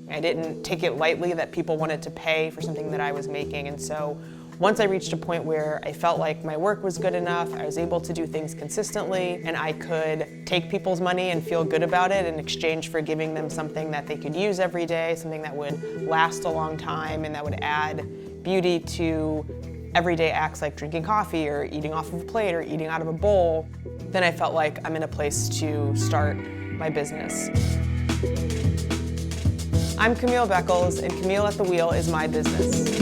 I didn't take it lightly that people wanted to pay for something that I was making. And so once I reached a point where I felt like my work was good enough, I was able to do things consistently, and I could take people's money and feel good about it in exchange for giving them something that they could use every day, something that would last a long time and that would add beauty to everyday acts like drinking coffee or eating off of a plate or eating out of a bowl, then I felt like I'm in a place to start my business. I'm Camille Beckles, and Camille at the Wheel is my business.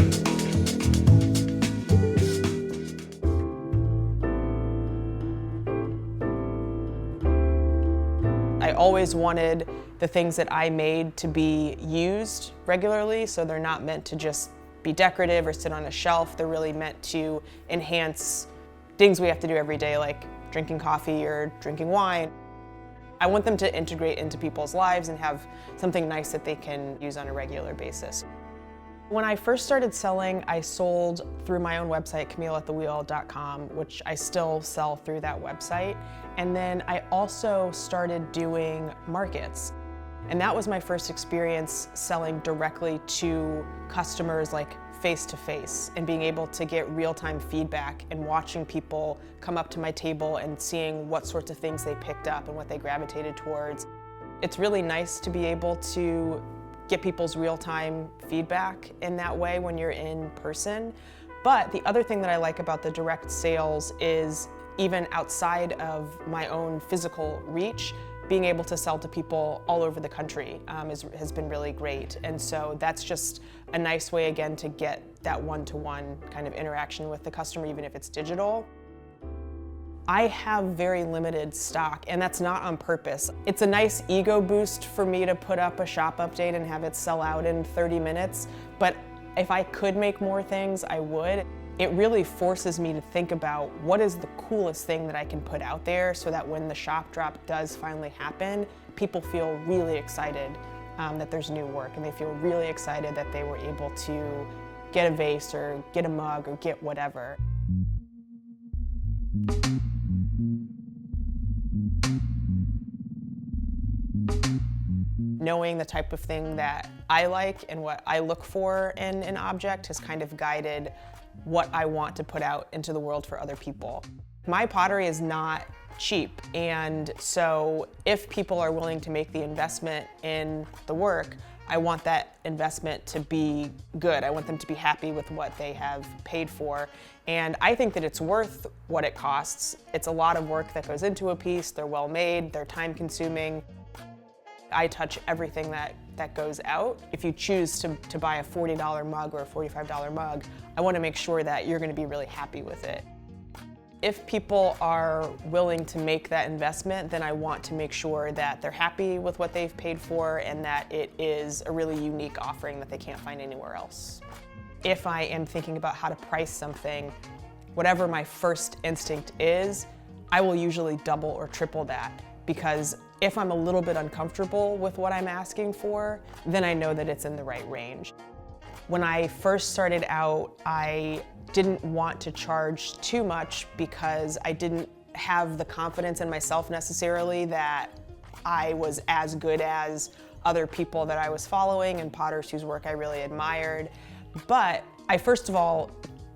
I always wanted the things that I made to be used regularly, so they're not meant to just be decorative or sit on a shelf. They're really meant to enhance things we have to do every day, like drinking coffee or drinking wine. I want them to integrate into people's lives and have something nice that they can use on a regular basis. When I first started selling, I sold through my own website, CamilleAtTheWheel.com, which I still sell through that website. And then I also started doing markets. And that was my first experience selling directly to customers, like face-to-face, and being able to get real-time feedback and watching people come up to my table and seeing what sorts of things they picked up and what they gravitated towards. It's really nice to be able to get people's real-time feedback in that way when you're in person. But the other thing that I like about the direct sales is even outside of my own physical reach, being able to sell to people all over the country has been really great. And so that's just a nice way, again, to get that one-to-one kind of interaction with the customer, even if it's digital. I have very limited stock, and that's not on purpose. It's a nice ego boost for me to put up a shop update and have it sell out in 30 minutes, but if I could make more things, I would. It really forces me to think about what is the coolest thing that I can put out there so that when the shop drop does finally happen, people feel really excited that there's new work, and they feel really excited that they were able to get a vase or get a mug or get whatever. Knowing the type of thing that I like and what I look for in an object has kind of guided what I want to put out into the world for other people. My pottery is not cheap, and so if people are willing to make the investment in the work, I want that investment to be good. I want them to be happy with what they have paid for. And I think that it's worth what it costs. It's a lot of work that goes into a piece. They're well made, they're time consuming. I touch everything that goes out. If you choose to buy a $40 mug or a $45 mug, I want to make sure that you're going to be really happy with it. If people are willing to make that investment, then I want to make sure that they're happy with what they've paid for and that it is a really unique offering that they can't find anywhere else. If I am thinking about how to price something, whatever my first instinct is, I will usually double or triple that, because if I'm a little bit uncomfortable with what I'm asking for, then I know that it's in the right range. When I first started out, I didn't want to charge too much because I didn't have the confidence in myself necessarily that I was as good as other people that I was following and potters whose work I really admired. But I first of all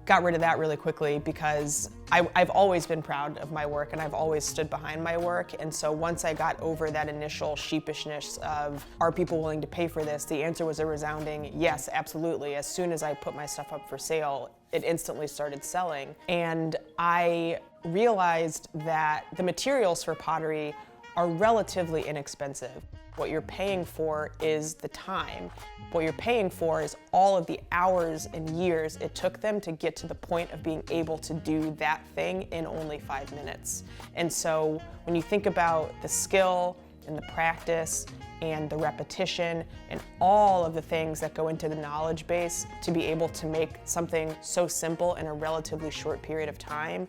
got rid of that really quickly because I've always been proud of my work and I've always stood behind my work. And so once I got over that initial sheepishness of, are people willing to pay for this? The answer was a resounding yes, absolutely. As soon as I put my stuff up for sale, it instantly started selling. And I realized that the materials for pottery are relatively inexpensive. What you're paying for is the time. What you're paying for is all of the hours and years it took them to get to the point of being able to do that thing in only 5 minutes. And so when you think about the skill and the practice and the repetition and all of the things that go into the knowledge base to be able to make something so simple in a relatively short period of time,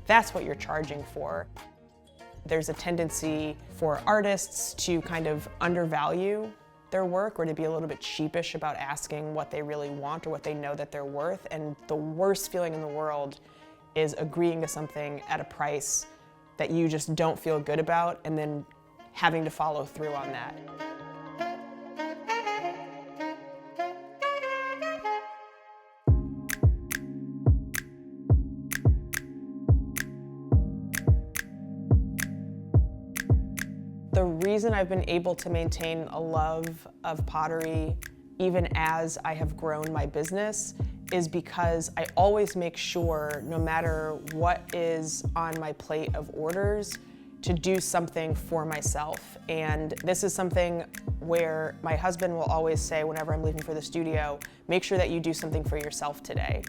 that's what you're charging for. There's a tendency for artists to kind of undervalue their work or to be a little bit sheepish about asking what they really want or what they know that they're worth. And the worst feeling in the world is agreeing to something at a price that you just don't feel good about and then having to follow through on that. The reason I've been able to maintain a love of pottery even as I have grown my business is because I always make sure, no matter what is on my plate of orders, to do something for myself. And this is something where my husband will always say whenever I'm leaving for the studio, make sure that you do something for yourself today.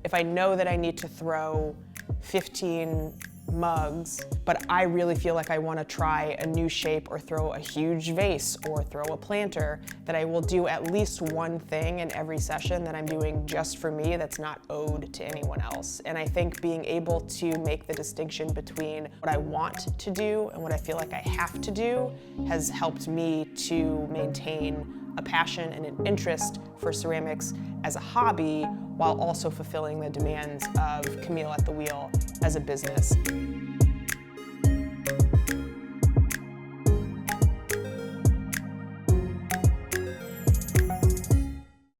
If I know that I need to throw 15 mugs, but I really feel like I want to try a new shape or throw a huge vase or throw a planter, that I will do at least one thing in every session that I'm doing just for me that's not owed to anyone else. And I think being able to make the distinction between what I want to do and what I feel like I have to do has helped me to maintain a passion and an interest for ceramics as a hobby while also fulfilling the demands of Camille at the wheel as a business.